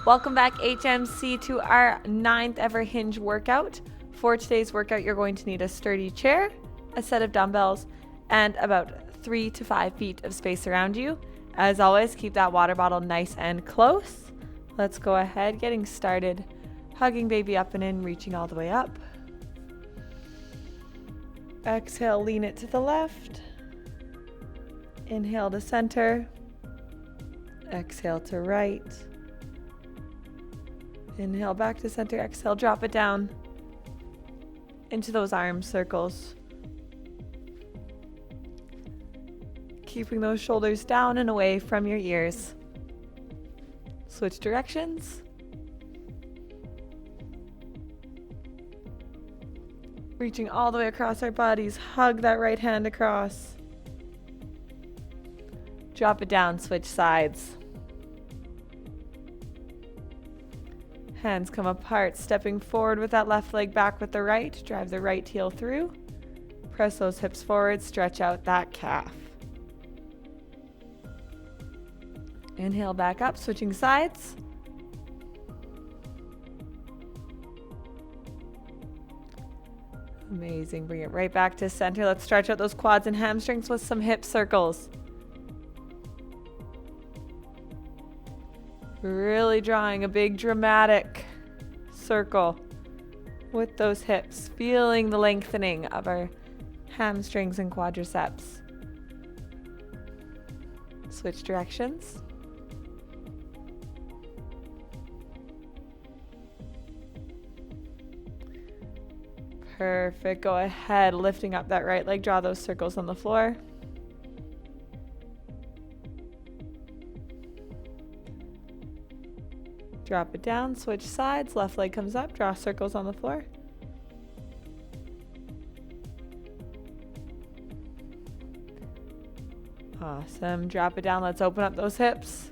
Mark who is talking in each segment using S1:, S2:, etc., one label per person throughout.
S1: Welcome back, HMC, to our 9th ever Hinge workout. For today's workout, you're going to need a sturdy chair, a set of dumbbells, and about 3 to 5 feet of space around you. As always, keep that water bottle nice and close. Let's go ahead, getting started. Hugging baby up and in, reaching all the way up. Exhale, lean it to the left. Inhale to center. Exhale to right. Inhale back to center. Exhale, drop it down into those arm circles. Keeping those shoulders down and away from your ears. Switch directions. Reaching all the way across our bodies. Hug that right hand across. Drop it down, switch sides. Hands come apart, stepping forward with that left leg back with the right. Drive the right heel through. Press those hips forward, stretch out that calf. Inhale back up, switching sides. Amazing, bring it right back to center. Let's stretch out those quads and hamstrings with some hip circles. Really drawing a big dramatic circle with those hips, feeling the lengthening of our hamstrings and quadriceps. Switch directions. Perfect. Go ahead, lifting up that right leg, draw those circles on the floor. Drop it down, switch sides, left leg comes up, draw circles on the floor. Awesome, drop it down, let's open up those hips.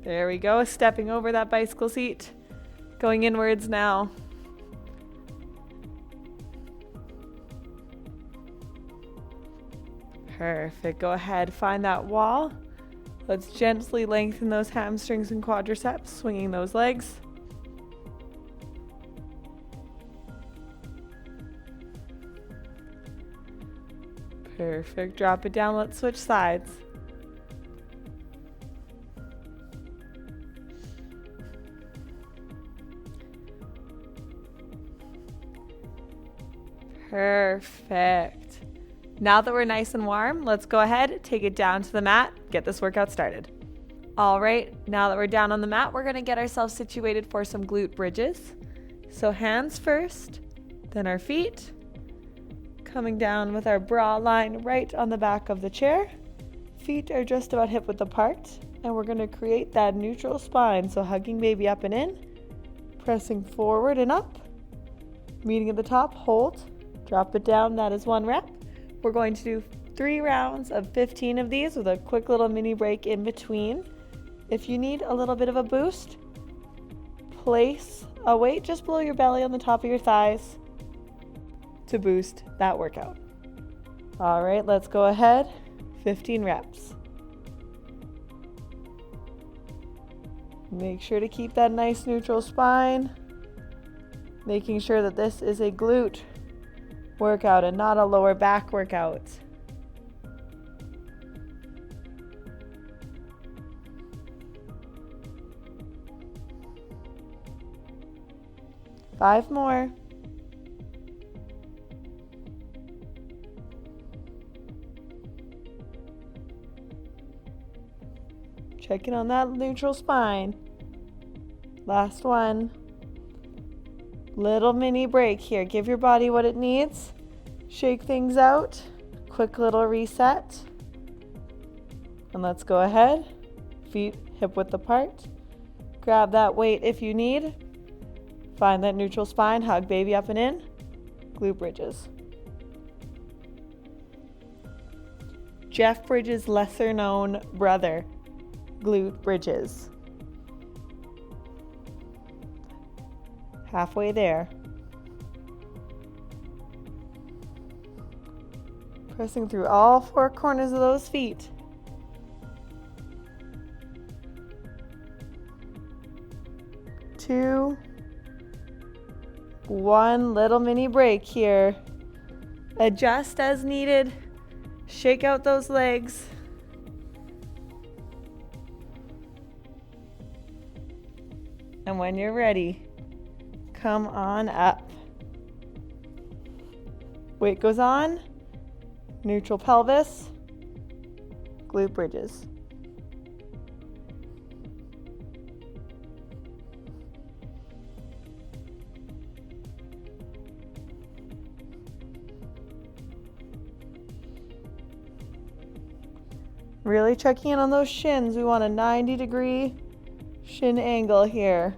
S1: There we go, stepping over that bicycle seat, going inwards now. Perfect. Go ahead, find that wall. Let's gently lengthen those hamstrings and quadriceps, swinging those legs. Perfect. Drop it down. Let's switch sides. Perfect. Now that we're nice and warm, let's go ahead, take it down to the mat, get this workout started. All right, now that we're down on the mat, we're gonna get ourselves situated for some glute bridges. So hands first, then our feet, coming down with our bra line right on the back of the chair. Feet are just about hip width apart, and we're gonna create that neutral spine. So hugging baby up and in, pressing forward and up, meeting at the top, hold, drop it down, that is 1 rep. We're going to do 3 rounds of 15 of these with a quick little mini break in between. If you need a little bit of a boost, place a weight just below your belly on the top of your thighs to boost that workout. All right, let's go ahead. 15 reps. Make sure to keep that nice neutral spine, making sure that this is a glute workout and not a lower back workout. Five more. Checking on that neutral spine. Last one. Little mini break here. Give your body what it needs. Shake things out. Quick little reset. And let's go ahead. Feet hip width apart. Grab that weight if you need. Find that neutral spine. Hug baby up and in. Glute bridges. Jeff Bridges' lesser known brother. Glute bridges. Halfway there. Pressing through all four corners of those feet. Two. One little mini break here. Adjust as needed. Shake out those legs. And when you're ready, come on up. Weight goes on. Neutral pelvis. Glute bridges. Really checking in on those shins. We want a 90-degree shin angle here.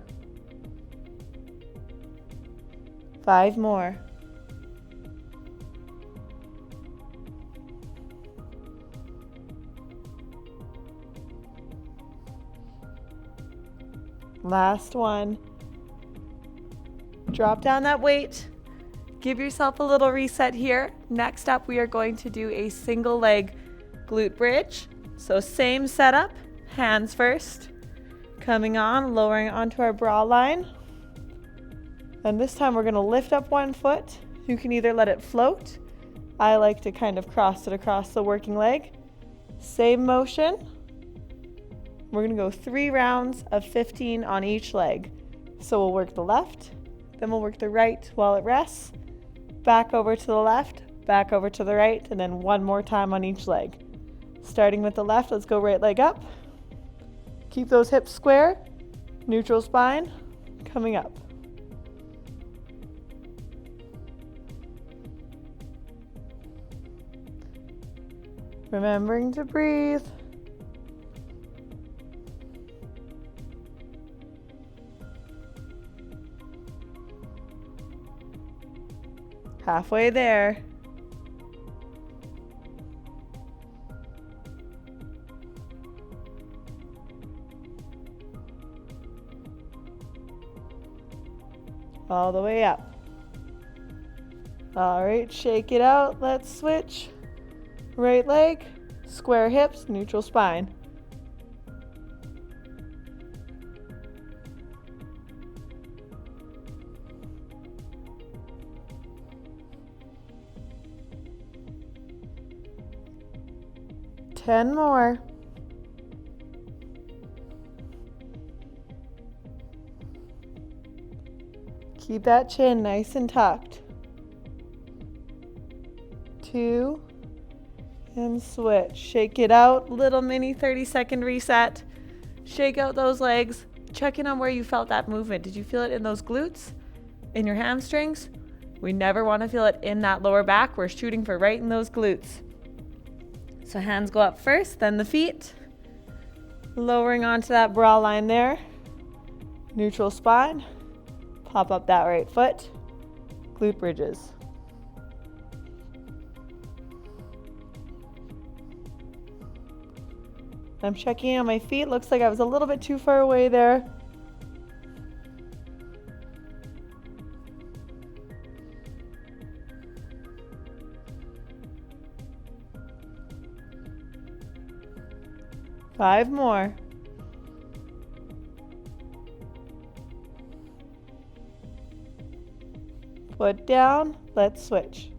S1: 5 more. Last one. Drop down that weight. Give yourself a little reset here. Next up, we are going to do a single leg glute bridge. So same setup, hands first. Coming on, lowering onto our bra line. And this time we're going to lift up one foot. You can either let it float. I like to kind of cross it across the working leg. Same motion. We're going to go 3 rounds of 15 on each leg. So we'll work the left, then we'll work the right while it rests. Back over to the left, back over to the right, and then one more time on each leg. Starting with the left, let's go right leg up. Keep those hips square. Neutral spine, coming up. Remembering to breathe. Halfway there. All the way up. All right, shake it out. Let's switch. Right leg, square hips, neutral spine. Ten more. Keep that chin nice and tucked. 2, and switch. Shake it out. Little mini 30-second reset. Shake out those legs. Check in on where you felt that movement. Did you feel it in those glutes? In your hamstrings? We never want to feel it in that lower back. We're shooting for right in those glutes. So hands go up first, then the feet. Lowering onto that bra line there. Neutral spine. Pop up that right foot. Glute bridges. I'm checking on my feet. Looks like I was a little bit too far away there. Five more. Foot down, let's switch.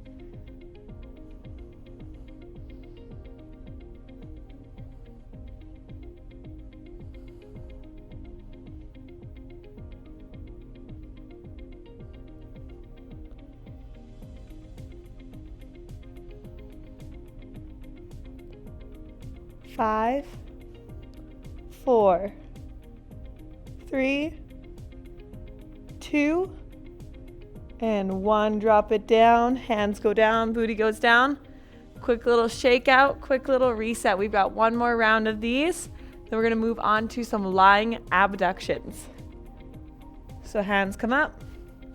S1: Five, 4, 3, 2, and 1. Drop it down. Hands go down, booty goes down. Quick little shake out, quick little reset. We've got one more round of these. Then we're going to move on to some lying abductions. So hands come up,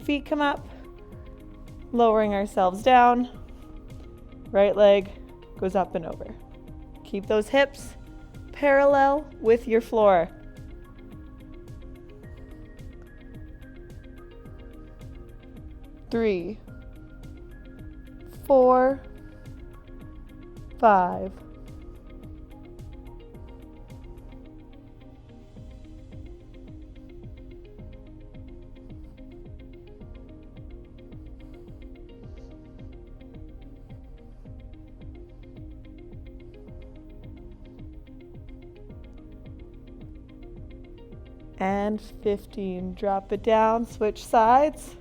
S1: feet come up, lowering ourselves down. Right leg goes up and over. Keep those hips parallel with your floor. 3, 4, 5, 15. Drop it down, switch sides.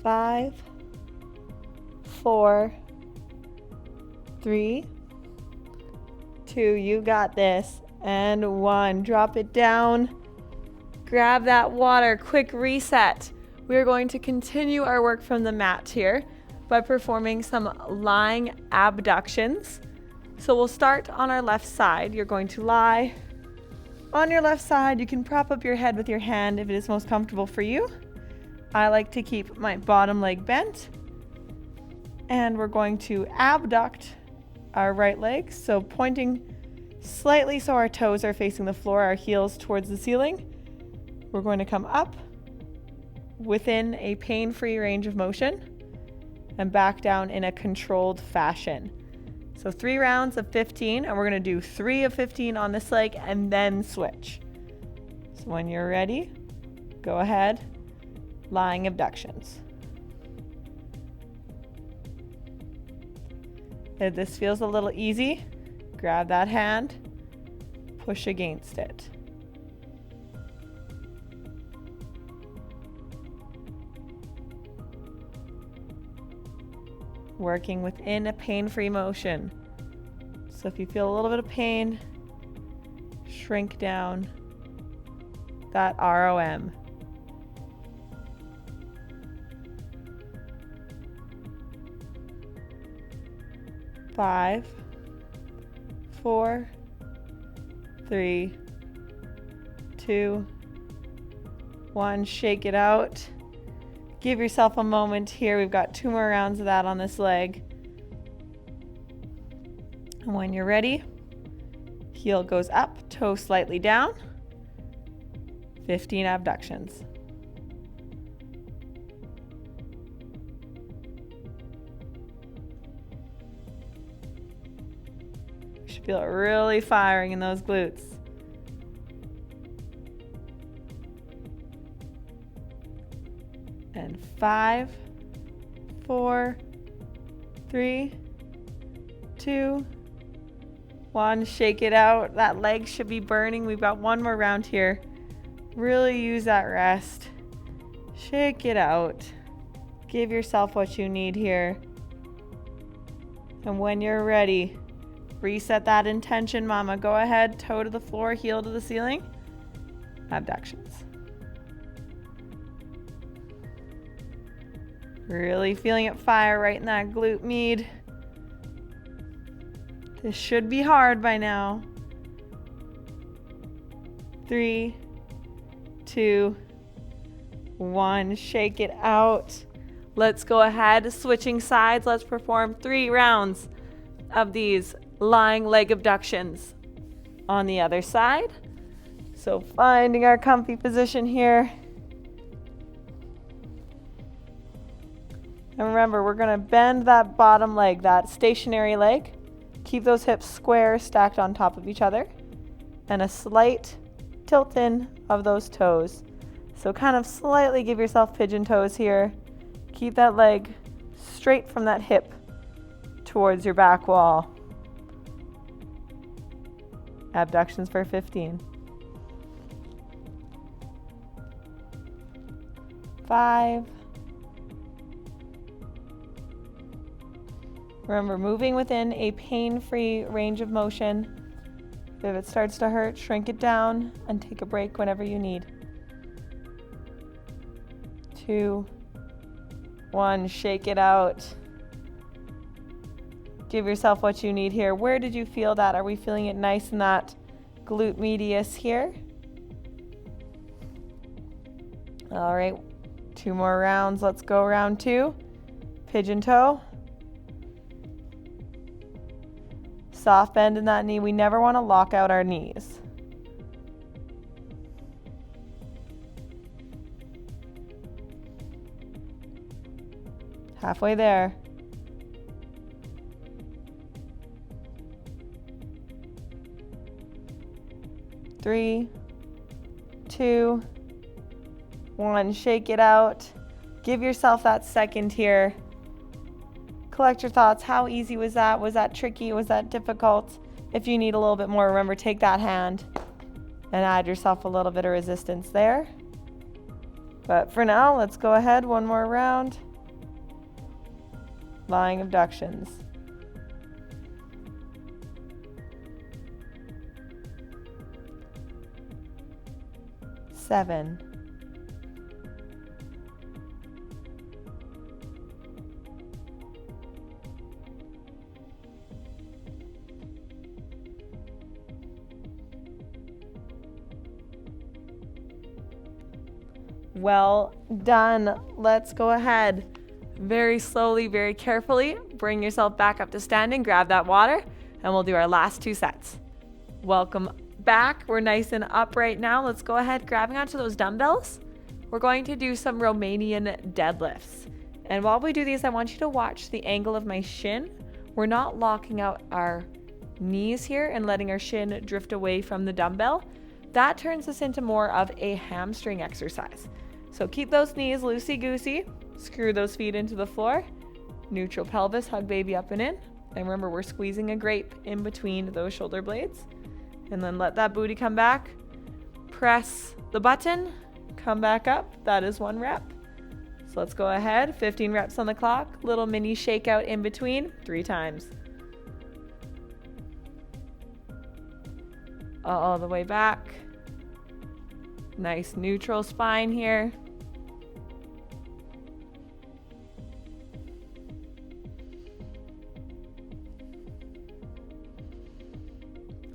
S1: Five, 4, 3, 2, you got this, and 1. Drop it down. Grab that water. Quick reset. We are going to continue our work from the mat here by performing some lying abductions. So we'll start on our left side. You're going to lie on your left side. You can prop up your head with your hand if it is most comfortable for you. I like to keep my bottom leg bent. And we're going to abduct our right leg, so pointing slightly so our toes are facing the floor, our heels towards the ceiling. We're going to come up within a pain-free range of motion and back down in a controlled fashion. So 3 rounds of 15, and we're going to do 3 of 15 on this leg and then switch. So when you're ready, go ahead. Lying abductions. If this feels a little easy, grab that hand, push against it. Working within a pain-free motion. So if you feel a little bit of pain, shrink down that ROM. Five, 4, 3, 2, 1. Shake it out. Give yourself a moment here. We've got 2 more rounds of that on this leg. And when you're ready, heel goes up, toe slightly down. 15 abductions. Feel it really firing in those glutes. And 5, 4, 3, 2, 1. Shake it out. That leg should be burning. We've got 1 more round here. Really use that rest. Shake it out. Give yourself what you need here. And when you're ready, reset that intention, mama. Go ahead, toe to the floor, heel to the ceiling. Abductions. Really feeling it fire right in that glute med. This should be hard by now. 3, 2, 1. Shake it out. Let's go ahead, switching sides. Let's perform 3 rounds of these lying leg abductions on the other side. So finding our comfy position here. And remember, we're going to bend that bottom leg, that stationary leg. Keep those hips square, stacked on top of each other. And a slight tilt in of those toes. So kind of slightly give yourself pigeon toes here. Keep that leg straight from that hip towards your back wall. Abductions for 15. 5. Remember, moving within a pain-free range of motion. If it starts to hurt, shrink it down and take a break whenever you need. 2, 1, shake it out. Give yourself what you need here. Where did you feel that? Are we feeling it nice in that glute medius here? All right, 2 more rounds. Let's go round 2. Pigeon toe. Soft bend in that knee. We never want to lock out our knees. Halfway there. 3, 2, 1. Shake it out. Give yourself that second here. Collect your thoughts. How easy was that? Was that tricky? Was that difficult? If you need a little bit more, remember, take that hand and add yourself a little bit of resistance there. But for now, let's go ahead one more round. Lying abductions. 7. 'Well done. Let's go ahead. Very slowly, very carefully, bring yourself back up to standing, grab that water, and we'll do our last 2 sets. Welcome back. We're nice and up right now. Let's go ahead, grabbing onto those dumbbells. We're going to do some Romanian deadlifts. And while we do these, I want you to watch the angle of my shin. We're not locking out our knees here and letting our shin drift away from the dumbbell. That turns this into more of a hamstring exercise. So keep those knees loosey-goosey. Screw those feet into the floor. Neutral pelvis, hug baby up and in. And remember, we're squeezing a grape in between those shoulder blades. And then let that booty come back. Press the button. Come back up. That is 1 rep. So let's go ahead. 15 reps on the clock. Little mini shakeout in between. 3 times. All the way back. Nice neutral spine here.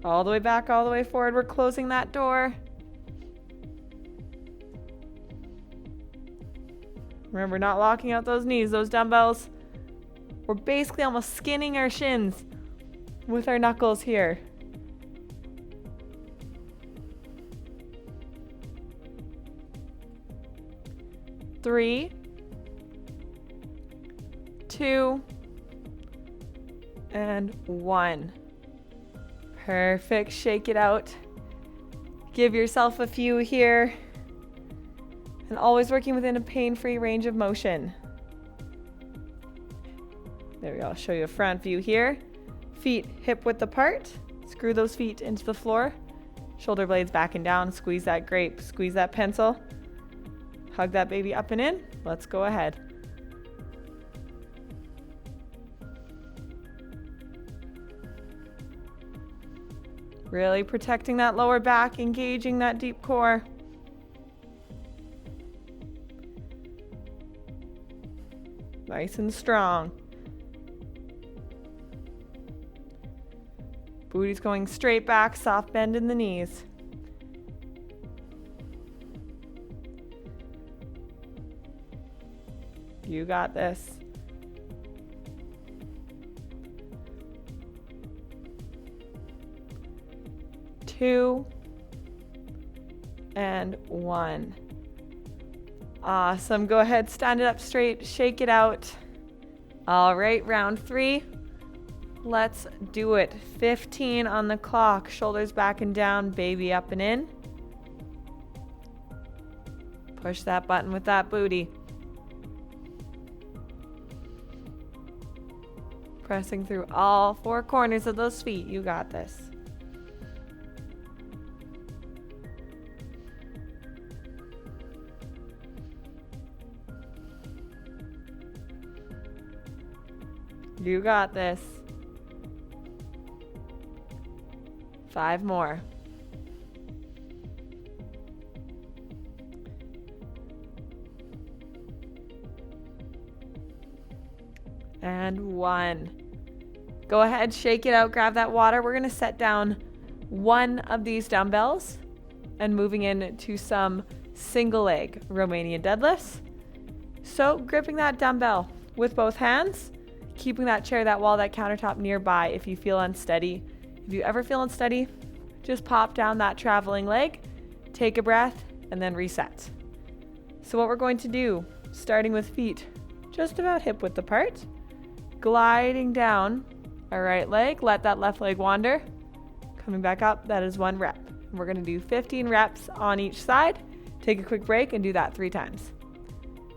S1: All the way back, all the way forward. We're closing that door. Remember, not locking out those knees, those dumbbells. We're basically almost skinning our shins with our knuckles here. 3, 2, and 1. Perfect. Shake it out. Give yourself a few here. And always working within a pain-free range of motion. There we go. I'll show you a front view here. Feet hip width apart. Screw those feet into the floor. Shoulder blades back and down. Squeeze that grape. Squeeze that pencil. Hug that baby up and in. Let's go ahead. Really protecting that lower back, engaging that deep core. Nice and strong. Booty's going straight back, soft bend in the knees. You got this. Two and 1. Awesome. Go ahead, stand it up straight, shake it out. All right, round 3. Let's do it. 15 on the clock. Shoulders back and down, baby up and in. Push that button with that booty. Pressing through all 4 corners of those feet. You got this. You got this. 5 more. And 1. Go ahead, shake it out, grab that water. We're going to set down 1 of these dumbbells and moving into some single leg Romanian deadlifts. So gripping that dumbbell with both hands, keeping that chair, that wall, that countertop nearby if you feel unsteady If you ever feel unsteady, just pop down that traveling leg, take a breath, and then reset. So what we're going to do, starting with feet just about hip width apart, gliding down our right leg, let that left leg wander, coming back up, that is 1 rep. And we're gonna do 15 reps on each side. Take a quick break and do that 3 times.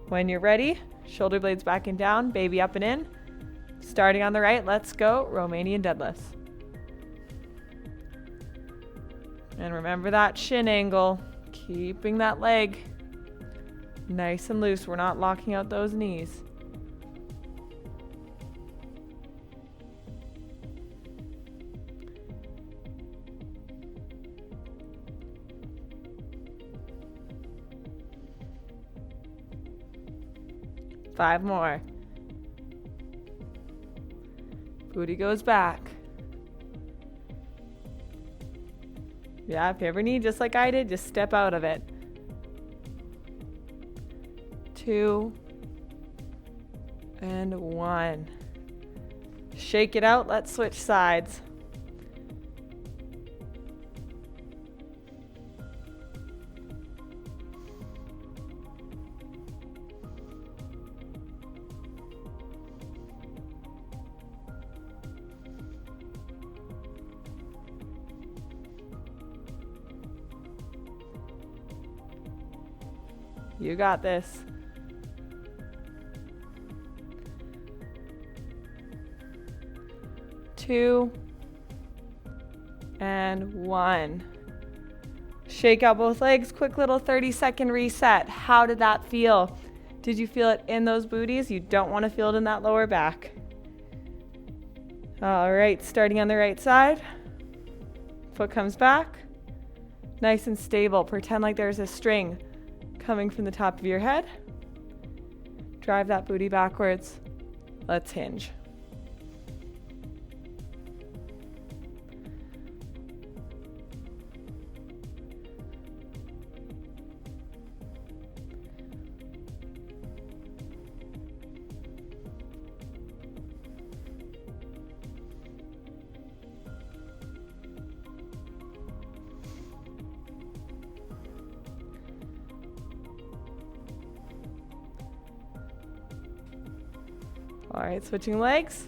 S1: When you're ready, shoulder blades back and down, baby up and in. Starting on the right, let's go, Romanian deadlifts. And remember that shin angle, keeping that leg nice and loose. We're not locking out those knees. Five more. Booty goes back. Yeah, if you ever need, just like I did, just step out of it. 2 and 1. Shake it out. Let's switch sides. You got this. Two and 1. Shake out both legs. Quick little 30-second reset. How did that feel? Did you feel it in those booties? You don't want to feel it in that lower back. All right, starting on the right side. Foot comes back. Nice and stable. Pretend like there's a string coming from the top of your head. Drive that booty backwards. Let's hinge. All right, switching legs.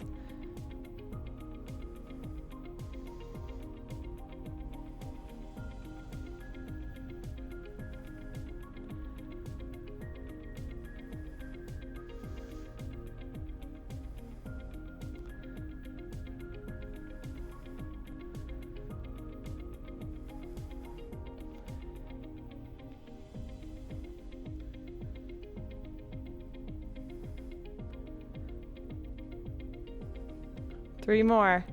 S1: Three more.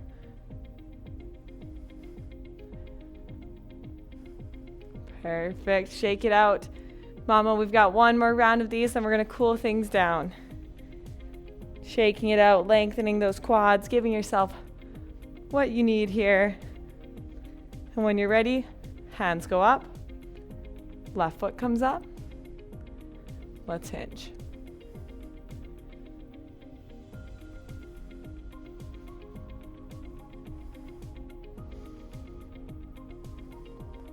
S1: Perfect. Shake it out. Mama, we've got one more round of these, and we're going to cool things down. Shaking it out, lengthening those quads, giving yourself what you need here. And when you're ready, hands go up. Left foot comes up. Let's hinge.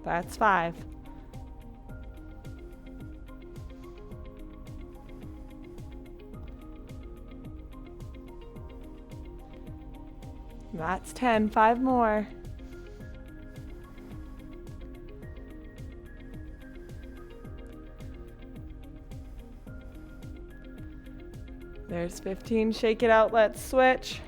S1: That's 5. That's 10. 5 more. There's 15. Shake it out. Let's switch.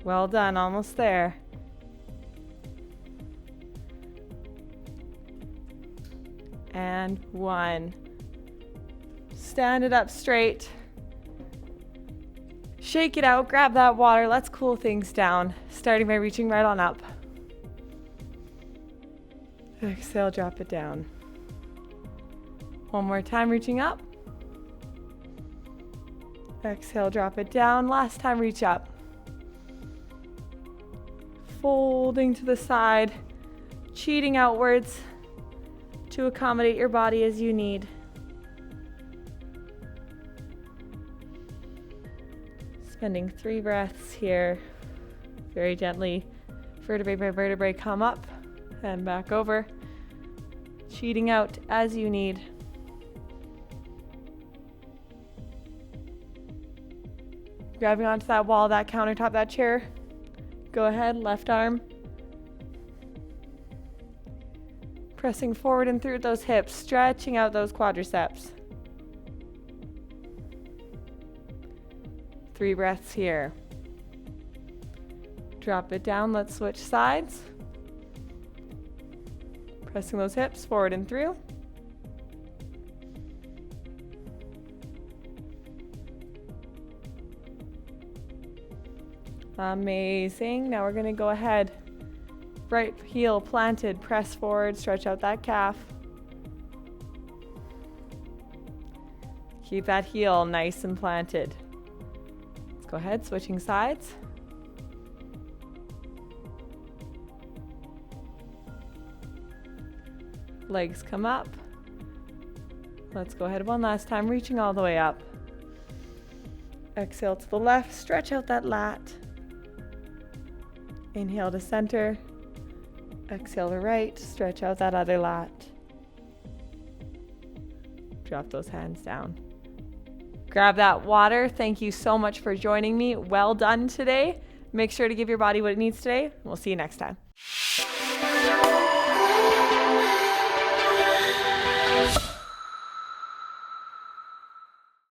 S1: Well done, almost there. And 1. Stand it up straight. Shake it out, grab that water. Let's cool things down, starting by reaching right on up. Exhale, drop it down. One more time, reaching up. Exhale, drop it down. Last time, reach up. Folding to the side, cheating outwards to accommodate your body as you need. Spending 3 breaths here. Very gently, vertebrae by vertebrae, come up and back over. Cheating out as you need. Grabbing onto that wall, that countertop, that chair. Go ahead, left arm. Pressing forward and through those hips, stretching out those quadriceps. 3 breaths here. Drop it down, let's switch sides. Pressing those hips forward and through. Amazing. Now we're going to go ahead. Right heel planted, press forward, stretch out that calf. Keep that heel nice and planted. Let's go ahead, switching sides. Legs come up. Let's go ahead one last time, reaching all the way up. Exhale to the left, stretch out that lat. Inhale to center. Exhale to right, stretch out that other lat. Drop those hands down. Grab that water. Thank you so much for joining me. Well done today. Make sure to give your body what it needs today. We'll see you next time.